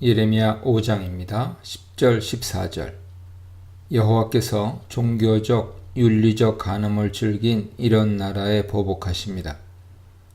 예레미야 5장입니다. 10절 14절. 여호와께서 종교적 윤리적 간음을 즐긴 이런 나라에 보복하십니다.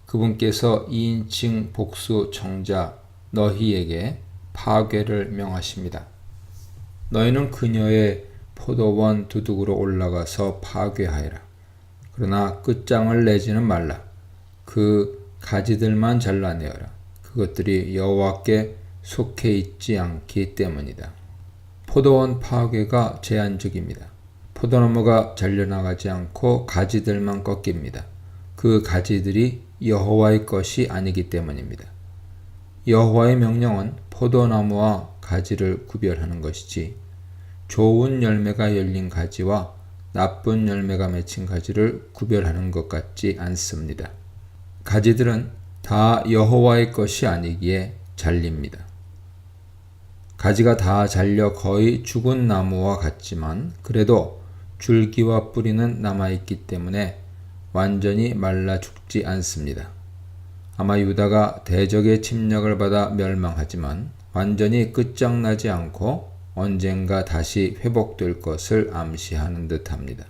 그분께서 2인칭 복수 청자 너희에게 파괴를 명하십니다. 너희는 그녀의 포도원 두둑으로 올라가서 파괴하여라. 그러나 끝장을 내지는 말라. 그 가지들만 잘라내어라. 그것들이 여호와께 속해 있지 않기 때문이다. 포도원 파괴가 제한적입니다. 포도나무가 잘려나가지 않고 가지들만 꺾입니다. 그 가지들이 여호와의 것이 아니기 때문입니다. 여호와의 명령은 포도나무와 가지를 구별하는 것이지 좋은 열매가 열린 가지와 나쁜 열매가 맺힌 가지를 구별하는 것 같지 않습니다. 가지들은 다 여호와의 것이 아니기에 잘립니다. 가지가 다 잘려 거의 죽은 나무와 같지만 그래도 줄기와 뿌리는 남아있기 때문에 완전히 말라 죽지 않습니다. 아마 유다가 대적의 침략을 받아 멸망하지만 완전히 끝장나지 않고 언젠가 다시 회복될 것을 암시하는 듯합니다.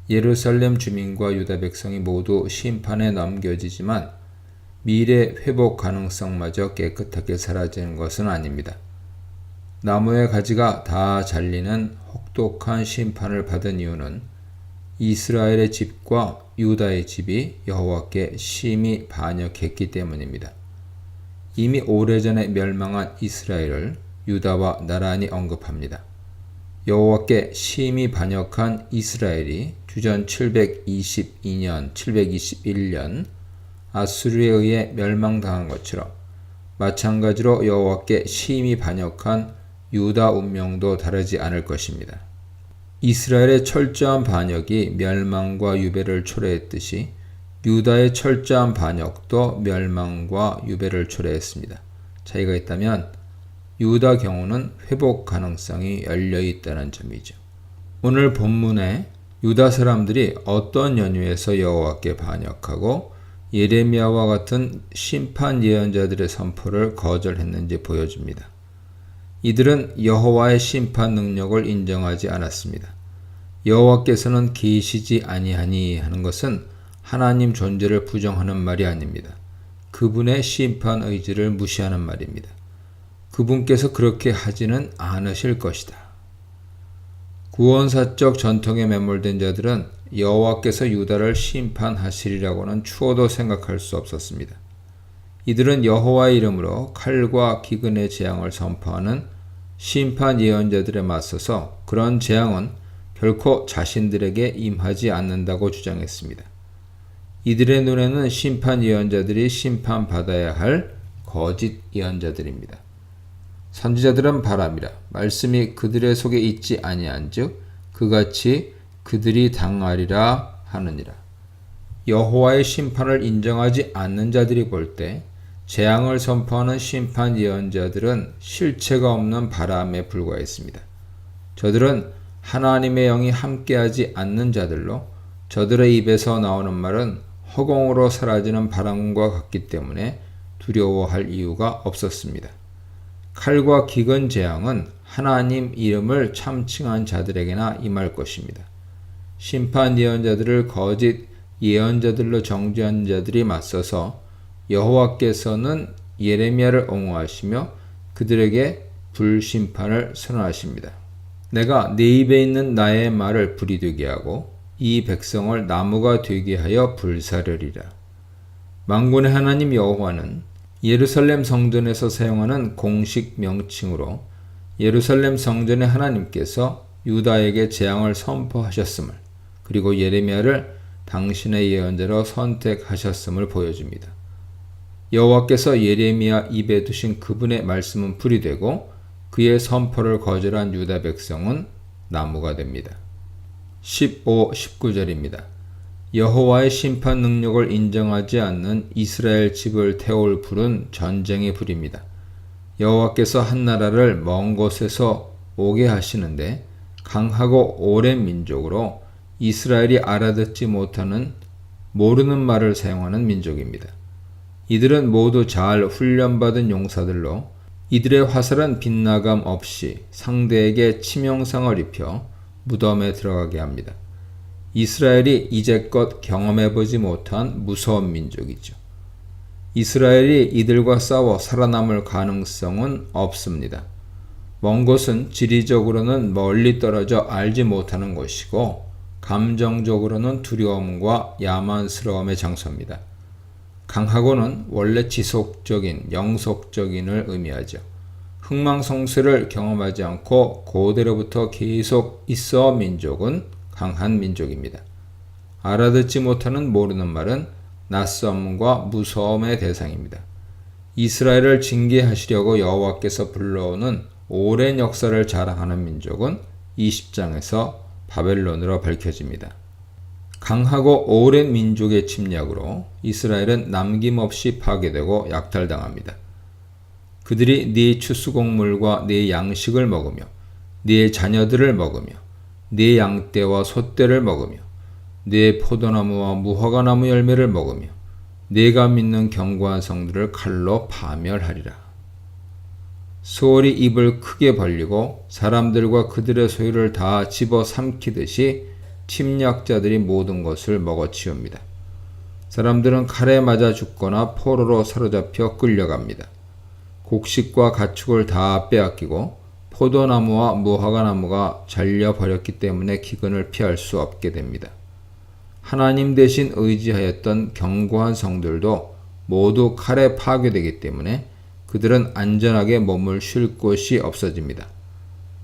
예루살렘 주민과 유다 백성이 모두 심판에 넘겨지지만 미래 회복 가능성마저 깨끗하게 사라지는 것은 아닙니다. 나무의 가지가 다 잘리는 혹독한 심판을 받은 이유는 이스라엘의 집과 유다의 집이 여호와께 심히 반역했기 때문입니다. 이미 오래전에 멸망한 이스라엘을 유다와 나란히 언급합니다. 여호와께 심히 반역한 이스라엘이 주전 722년, 721년 아수르에 의해 멸망당한 것처럼 마찬가지로 여호와께 심히 반역한 유다 운명도 다르지 않을 것입니다. 이스라엘의 철저한 반역이 멸망과 유배를 초래했듯이 유다의 철저한 반역도 멸망과 유배를 초래했습니다. 차이가 있다면 유다 경우는 회복 가능성이 열려 있다는 점이죠. 오늘 본문에 유다 사람들이 어떤 연유에서 여호와께 반역하고 예레미야와 같은 심판 예언자들의 선포를 거절했는지 보여줍니다. 이들은 여호와의 심판 능력을 인정하지 않았습니다. 여호와께서는 계시지 아니하니 하는 것은 하나님 존재를 부정하는 말이 아닙니다. 그분의 심판 의지를 무시하는 말입니다. 그분께서 그렇게 하지는 않으실 것이다. 구원사적 전통에 매몰된 자들은 여호와께서 유다를 심판하시리라고는 추호도 생각할 수 없었습니다. 이들은 여호와의 이름으로 칼과 기근의 재앙을 선포하는 심판 예언자들에 맞서서 그런 재앙은 결코 자신들에게 임하지 않는다고 주장했습니다. 이들의 눈에는 심판 예언자들이 심판받아야 할 거짓 예언자들입니다. 선지자들은 바랍니다. 말씀이 그들의 속에 있지 아니한즉 그같이 그들이 당하리라 하느니라. 여호와의 심판을 인정하지 않는 자들이 볼 때 재앙을 선포하는 심판 예언자들은 실체가 없는 바람에 불과했습니다. 저들은 하나님의 영이 함께하지 않는 자들로 저들의 입에서 나오는 말은 허공으로 사라지는 바람과 같기 때문에 두려워할 이유가 없었습니다. 칼과 기근 재앙은 하나님 이름을 참칭한 자들에게나 임할 것입니다. 심판 예언자들을 거짓 예언자들로 정죄한 자들이 맞서서 여호와께서는 예레미야를 옹호하시며 그들에게 불심판을 선언하십니다. 내가 네 입에 있는 나의 말을 불이 되게 하고 이 백성을 나무가 되게 하여 불사르리라. 만군의 하나님 여호와는 예루살렘 성전에서 사용하는 공식 명칭으로 예루살렘 성전의 하나님께서 유다에게 재앙을 선포하셨음을 그리고 예레미야를 당신의 예언자로 선택하셨음을 보여줍니다. 여호와께서 예레미야 입에 두신 그분의 말씀은 불이 되고 그의 선포를 거절한 유다 백성은 나무가 됩니다. 15, 19절입니다. 여호와의 심판 능력을 인정하지 않는 이스라엘 집을 태울 불은 전쟁의 불입니다. 여호와께서 한 나라를 먼 곳에서 오게 하시는데 강하고 오랜 민족으로 이스라엘이 알아듣지 못하는 모르는 말을 사용하는 민족입니다. 이들은 모두 잘 훈련받은 용사들로 이들의 화살은 빗나감 없이 상대에게 치명상을 입혀 무덤에 들어가게 합니다. 이스라엘이 이제껏 경험해보지 못한 무서운 민족이죠. 이스라엘이 이들과 싸워 살아남을 가능성은 없습니다. 먼 곳은 지리적으로는 멀리 떨어져 알지 못하는 곳이고 감정적으로는 두려움과 야만스러움의 장소입니다. 강하고는 원래 지속적인, 영속적인을 의미하죠. 흥망성쇠를 경험하지 않고 고대로부터 계속 있어 민족은 강한 민족입니다. 알아듣지 못하는 모르는 말은 낯섦과 무서움의 대상입니다. 이스라엘을 징계하시려고 여호와께서 불러오는 오랜 역사를 자랑하는 민족은 20장에서 바벨론으로 밝혀집니다. 강하고 오랜 민족의 침략으로 이스라엘은 남김없이 파괴되고 약탈당합니다. 그들이 네 추수곡물과 네 양식을 먹으며 네 자녀들을 먹으며 네 양떼와 소떼를 먹으며 네 포도나무와 무화과나무 열매를 먹으며 네가 믿는 견고한 성들을 칼로 파멸하리라. 소홀히 입을 크게 벌리고 사람들과 그들의 소유를 다 집어삼키듯이 침략자들이 모든 것을 먹어치웁니다. 사람들은 칼에 맞아 죽거나 포로로 사로잡혀 끌려갑니다. 곡식과 가축을 다 빼앗기고 포도나무와 무화과나무가 잘려버렸기 때문에 기근을 피할 수 없게 됩니다. 하나님 대신 의지하였던 견고한 성들도 모두 칼에 파괴되기 때문에 그들은 안전하게 몸을 쉴 곳이 없어집니다.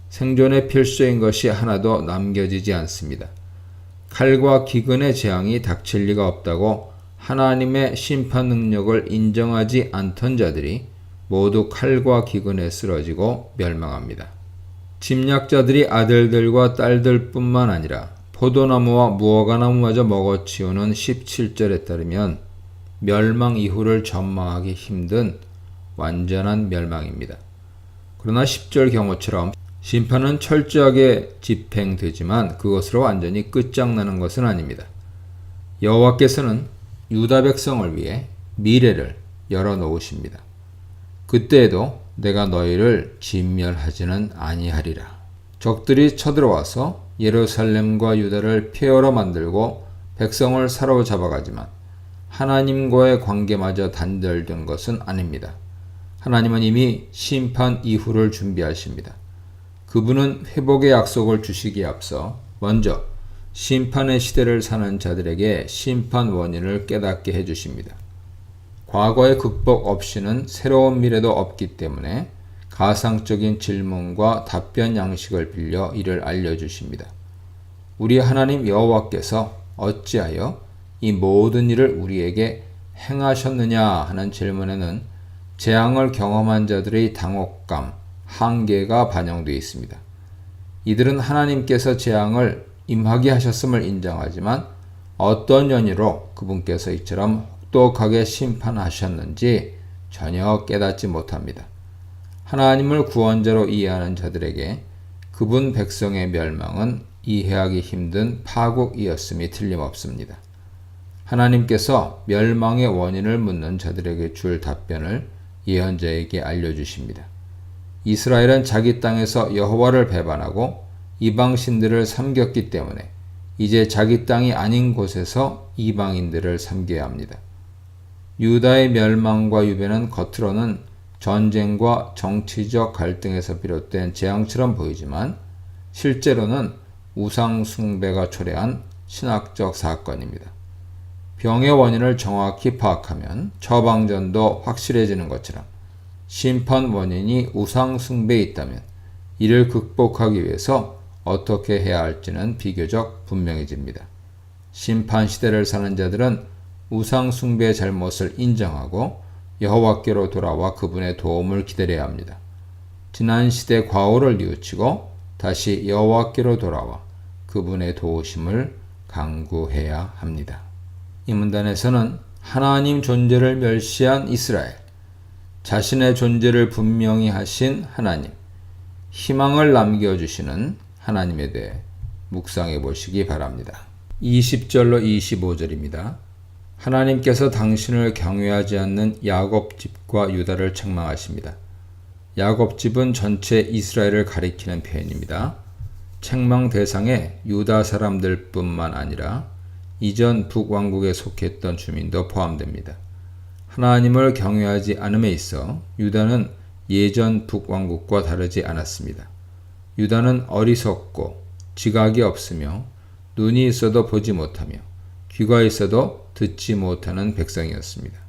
생존에 필수인 것이 하나도 남겨지지 않습니다. 칼과 기근의 재앙이 닥칠 리가 없다고 하나님의 심판 능력을 인정하지 않던 자들이 모두 칼과 기근에 쓰러지고 멸망합니다. 침략자들이 아들들과 딸들뿐만 아니라 포도나무와 무화과나무마저 먹어치우는 17절에 따르면 멸망 이후를 전망하기 힘든 완전한 멸망입니다. 그러나 10절 경우처럼 심판은 철저하게 집행되지만 그것으로 완전히 끝장나는 것은 아닙니다. 여호와께서는 유다 백성을 위해 미래를 열어놓으십니다. 그때에도 내가 너희를 진멸하지는 아니하리라. 적들이 쳐들어와서 예루살렘과 유다를 폐허로 만들고 백성을 사로잡아가지만 하나님과의 관계마저 단절된 것은 아닙니다. 하나님은 이미 심판 이후를 준비하십니다. 그분은 회복의 약속을 주시기에 앞서 먼저 심판의 시대를 사는 자들에게 심판 원인을 깨닫게 해주십니다. 과거의 극복 없이는 새로운 미래도 없기 때문에 가상적인 질문과 답변 양식을 빌려 이를 알려주십니다. 우리 하나님 여호와께서 어찌하여 이 모든 일을 우리에게 행하셨느냐 하는 질문에는 재앙을 경험한 자들의 당혹감, 한계가 반영되어 있습니다. 이들은 하나님께서 재앙을 임하게 하셨음을 인정하지만 어떤 연유로 그분께서 이처럼 혹독하게 심판하셨는지 전혀 깨닫지 못합니다. 하나님을 구원자로 이해하는 자들에게 그분 백성의 멸망은 이해하기 힘든 파국이었음이 틀림없습니다. 하나님께서 멸망의 원인을 묻는 자들에게 줄 답변을 예언자에게 알려주십니다. 이스라엘은 자기 땅에서 여호와를 배반하고 이방신들을 섬겼기 때문에 이제 자기 땅이 아닌 곳에서 이방인들을 섬겨야 합니다. 유다의 멸망과 유배는 겉으로는 전쟁과 정치적 갈등에서 비롯된 재앙처럼 보이지만 실제로는 우상 숭배가 초래한 신학적 사건입니다. 병의 원인을 정확히 파악하면 처방전도 확실해지는 것처럼 심판 원인이 우상 숭배에 있다면 이를 극복하기 위해서 어떻게 해야 할지는 비교적 분명해집니다. 심판 시대를 사는 자들은 우상 숭배의 잘못을 인정하고 여호와께로 돌아와 그분의 도움을 기다려야 합니다. 지난 시대 과오를 뉘우치고 다시 여호와께로 돌아와 그분의 도우심을 간구해야 합니다. 이 문단에서는 하나님 존재를 멸시한 이스라엘, 자신의 존재를 분명히 하신 하나님, 희망을 남겨주시는 하나님에 대해 묵상해 보시기 바랍니다. 20절로 25절입니다. 하나님께서 당신을 경외하지 않는 야곱 집과 유다를 책망하십니다. 야곱 집은 전체 이스라엘을 가리키는 표현입니다. 책망 대상에 유다 사람들 뿐만 아니라 이전 북왕국에 속했던 주민도 포함됩니다. 하나님을 경외하지 않음에 있어 유다는 예전 북왕국과 다르지 않았습니다. 유다는 어리석고 지각이 없으며 눈이 있어도 보지 못하며 귀가 있어도 듣지 못하는 백성이었습니다.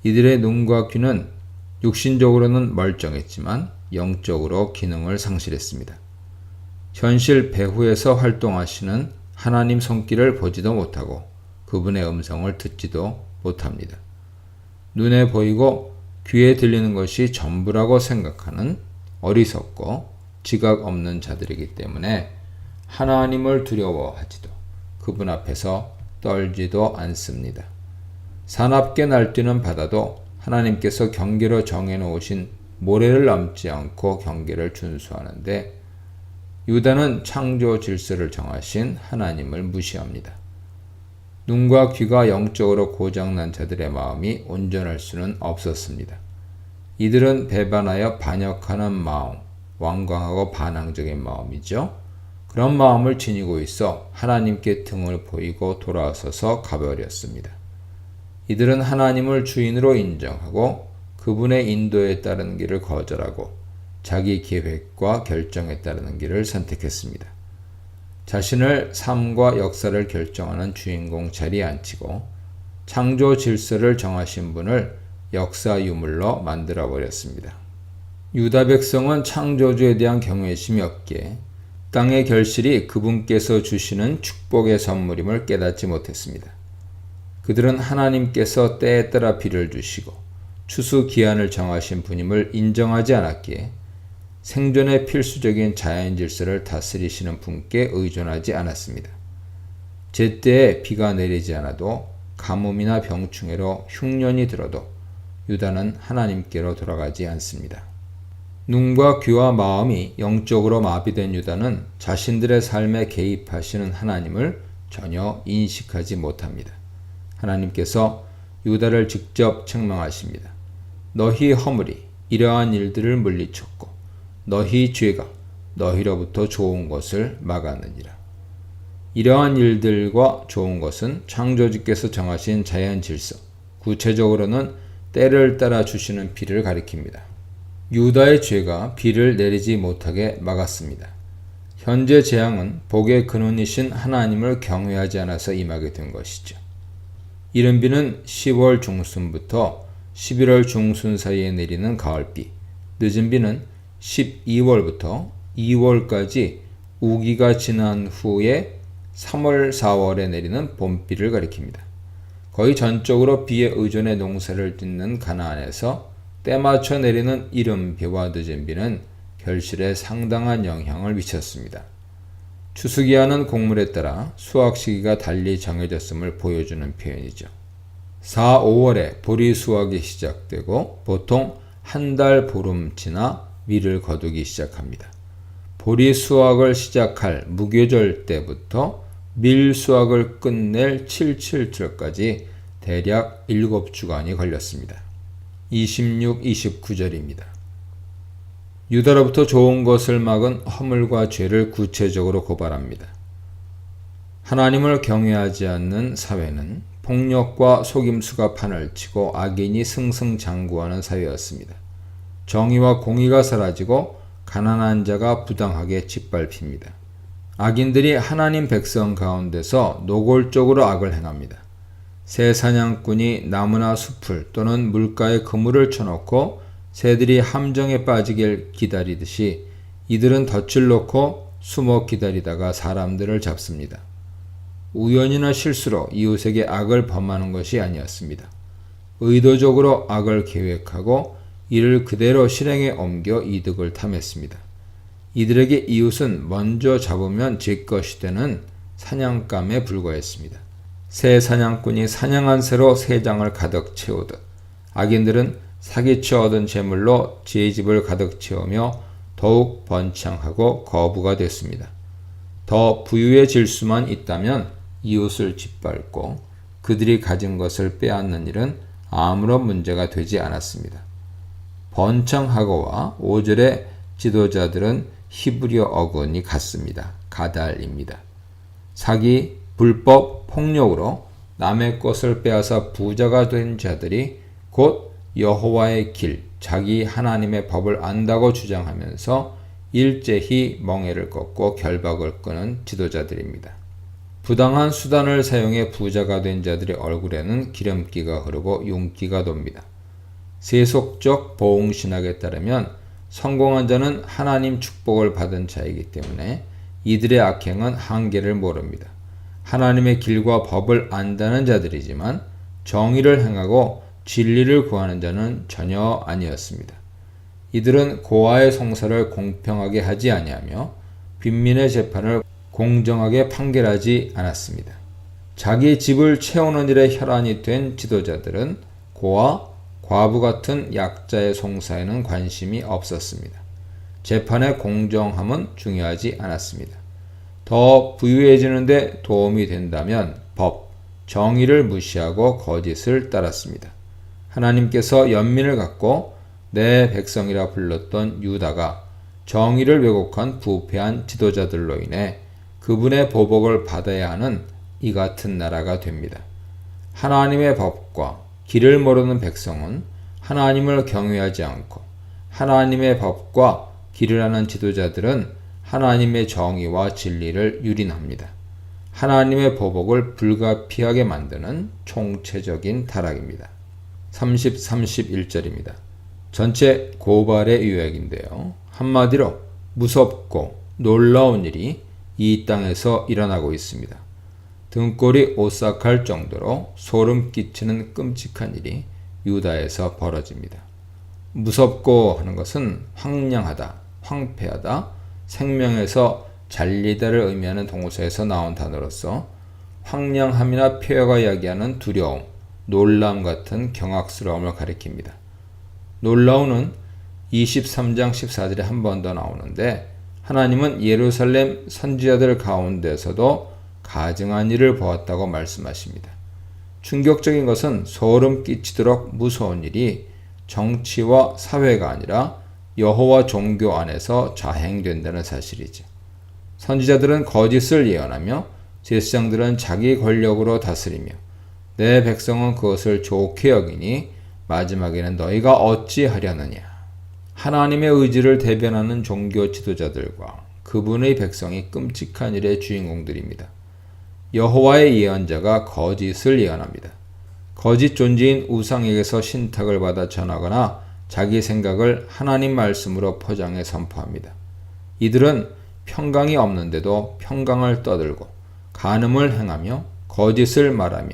이들의 눈과 귀는 육신적으로는 멀쩡했지만 영적으로 기능을 상실했습니다. 현실 배후에서 활동하시는 하나님 손길을 보지도 못하고 그분의 음성을 듣지도 못합니다. 눈에 보이고 귀에 들리는 것이 전부라고 생각하는 어리석고 지각 없는 자들이기 때문에 하나님을 두려워하지도 그분 앞에서 떨지도 않습니다. 사납게 날뛰는 바다도 하나님께서 경계로 정해놓으신 모래를 넘지 않고 경계를 준수하는데 유다는 창조 질서를 정하신 하나님을 무시합니다. 눈과 귀가 영적으로 고장난 자들의 마음이 온전할 수는 없었습니다. 이들은 배반하여 반역하는 마음, 완강하고 반항적인 마음이죠. 그런 마음을 지니고 있어 하나님께 등을 보이고 돌아서서 가버렸습니다. 이들은 하나님을 주인으로 인정하고 그분의 인도에 따르는 길을 거절하고 자기 계획과 결정에 따르는 길을 선택했습니다. 자신을 삶과 역사를 결정하는 주인공 자리에 앉히고 창조 질서를 정하신 분을 역사 유물로 만들어버렸습니다. 유다 백성은 창조주에 대한 경외심이 없기에 땅의 결실이 그분께서 주시는 축복의 선물임을 깨닫지 못했습니다. 그들은 하나님께서 때에 따라 비를 주시고 추수 기한을 정하신 분임을 인정하지 않았기에 생존에 필수적인 자연 질서를 다스리시는 분께 의존하지 않았습니다. 제때에 비가 내리지 않아도 가뭄이나 병충해로 흉년이 들어도 유다는 하나님께로 돌아가지 않습니다. 눈과 귀와 마음이 영적으로 마비된 유다는 자신들의 삶에 개입하시는 하나님을 전혀 인식하지 못합니다. 하나님께서 유다를 직접 책망하십니다. 너희 허물이 이러한 일들을 물리쳤고 너희 죄가 너희로부터 좋은 것을 막았느니라. 이러한 일들과 좋은 것은 창조주께서 정하신 자연 질서, 구체적으로는 때를 따라 주시는 비를 가리킵니다. 유다의 죄가 비를 내리지 못하게 막았습니다. 현재 재앙은 복의 근원이신 하나님을 경외하지 않아서 임하게 된 것이죠. 이른 비는 10월 중순부터 11월 중순 사이에 내리는 가을비, 늦은 비는 12월부터 2월까지 우기가 지난 후에 3월, 4월에 내리는 봄비를 가리킵니다. 거의 전적으로 비에 의존해 농사를 짓는 가나안에서 때맞춰 내리는 이른 비와 늦은 비는 결실에 상당한 영향을 미쳤습니다. 추수기하는 곡물에 따라 수확 시기가 달리 정해졌음을 보여주는 표현이죠. 4, 5월에 보리 수확이 시작되고 보통 한 달 보름 지나 밀을 거두기 시작합니다. 보리 수확을 시작할 무교절 때부터 밀 수확을 끝낼 7.7절까지 대략 7주간이 걸렸습니다. 26, 29절입니다. 유다로부터 좋은 것을 막은 허물과 죄를 구체적으로 고발합니다. 하나님을 경외하지 않는 사회는 폭력과 속임수가 판을 치고 악인이 승승장구하는 사회였습니다. 정의와 공의가 사라지고 가난한 자가 부당하게 짓밟힙니다. 악인들이 하나님 백성 가운데서 노골적으로 악을 행합니다. 새 사냥꾼이 나무나 숲을 또는 물가에 그물을 쳐놓고 새들이 함정에 빠지길 기다리듯이 이들은 덫을 놓고 숨어 기다리다가 사람들을 잡습니다. 우연이나 실수로 이웃에게 악을 범하는 것이 아니었습니다. 의도적으로 악을 계획하고 이를 그대로 실행에 옮겨 이득을 탐했습니다. 이들에게 이웃은 먼저 잡으면 제 것이 되는 사냥감에 불과했습니다. 새 사냥꾼이 사냥한 새로 새 장을 가득 채우듯 악인들은 사기쳐 얻은 재물로 제 집을 가득 채우며 더욱 번창하고 거부가 됐습니다. 더 부유해질 수만 있다면 이웃을 짓밟고 그들이 가진 것을 빼앗는 일은 아무런 문제가 되지 않았습니다. 번창하고와 5절의 지도자들은 히브리어 어근이 같습니다. 가달입니다. 사기, 불법, 폭력으로 남의 것을 빼앗아 부자가 된 자들이 곧 여호와의 길, 자기 하나님의 법을 안다고 주장하면서 일제히 멍에를 꺾고 결박을 끄는 지도자들입니다. 부당한 수단을 사용해 부자가 된 자들의 얼굴에는 기름기가 흐르고 윤기가 돕니다. 세속적 보응신학에 따르면 성공한 자는 하나님 축복을 받은 자이기 때문에 이들의 악행은 한계를 모릅니다. 하나님의 길과 법을 안다는 자들이지만 정의를 행하고 진리를 구하는 자는 전혀 아니었습니다. 이들은 고아의 송사를 공평하게 하지 아니하며 빈민의 재판을 공정하게 판결하지 않았습니다. 자기 집을 채우는 일에 혈안이 된 지도자들은 고아, 과부 같은 약자의 송사에는 관심이 없었습니다. 재판의 공정함은 중요하지 않았습니다. 더 부유해지는 데 도움이 된다면 법, 정의를 무시하고 거짓을 따랐습니다. 하나님께서 연민을 갖고 내 백성이라 불렀던 유다가 정의를 왜곡한 부패한 지도자들로 인해 그분의 보복을 받아야 하는 이 같은 나라가 됩니다. 하나님의 법과 길을 모르는 백성은 하나님을 경외하지 않고 하나님의 법과 길을 아는 지도자들은 하나님의 정의와 진리를 유린합니다. 하나님의 보복을 불가피하게 만드는 총체적인 타락입니다. 31절입니다. 전체 고발의 요약인데요. 한마디로 무섭고 놀라운 일이 이 땅에서 일어나고 있습니다. 등골이 오싹할 정도로 소름 끼치는 끔찍한 일이 유다에서 벌어집니다. 무섭고 하는 것은 황량하다, 황폐하다, 생명에서 잘리다를 의미하는 동사에서 나온 단어로서 황량함이나 폐허가 이야기하는 두려움, 놀라움 같은 경악스러움을 가리킵니다. 놀라움은 23장 14절에 한 번 더 나오는데 하나님은 예루살렘 선지자들 가운데서도 가증한 일을 보았다고 말씀하십니다. 충격적인 것은 소름 끼치도록 무서운 일이 정치와 사회가 아니라 여호와 종교 안에서 자행된다는 사실이죠. 선지자들은 거짓을 예언하며 제사장들은 자기 권력으로 다스리며 내 백성은 그것을 좋게 여기니 마지막에는 너희가 어찌하려느냐. 하나님의 의지를 대변하는 종교 지도자들과 그분의 백성이 끔찍한 일의 주인공들입니다. 여호와의 예언자가 거짓을 예언합니다. 거짓 존재인 우상에게서 신탁을 받아 전하거나 자기 생각을 하나님 말씀으로 포장해 선포합니다. 이들은 평강이 없는데도 평강을 떠들고 간음을 행하며 거짓을 말하며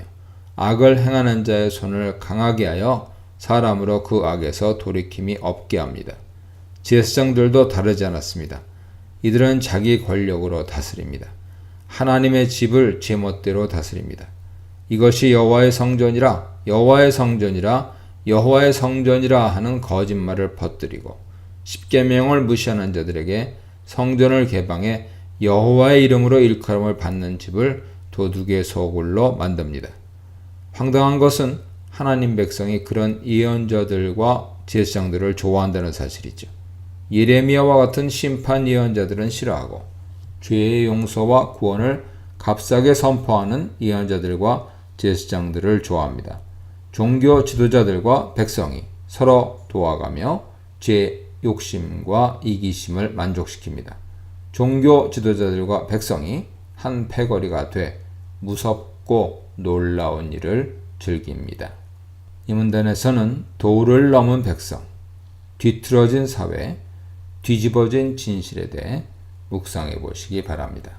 악을 행하는 자의 손을 강하게 하여 사람으로 그 악에서 돌이킴이 없게 합니다. 제사장들도 다르지 않았습니다. 이들은 자기 권력으로 다스립니다. 하나님의 집을 제멋대로 다스립니다. 이것이 여호와의 성전이라 여호와의 성전이라 여호와의 성전이라 하는 거짓말을 퍼뜨리고 십계명을 무시하는 자들에게 성전을 개방해 여호와의 이름으로 일컬음을 받는 집을 도둑의 소굴로 만듭니다. 황당한 것은 하나님 백성이 그런 예언자들과 제사장들을 좋아한다는 사실이죠. 예레미야와 같은 심판 예언자들은 싫어하고 죄의 용서와 구원을 값싸게 선포하는 예언자들과 제사장들을 좋아합니다. 종교 지도자들과 백성이 서로 도와가며 제 욕심과 이기심을 만족시킵니다. 종교 지도자들과 백성이 한 패거리가 돼 무섭고 놀라운 일을 즐깁니다. 이 문단에서는 도를 넘은 백성, 뒤틀어진 사회, 뒤집어진 진실에 대해 묵상해 보시기 바랍니다.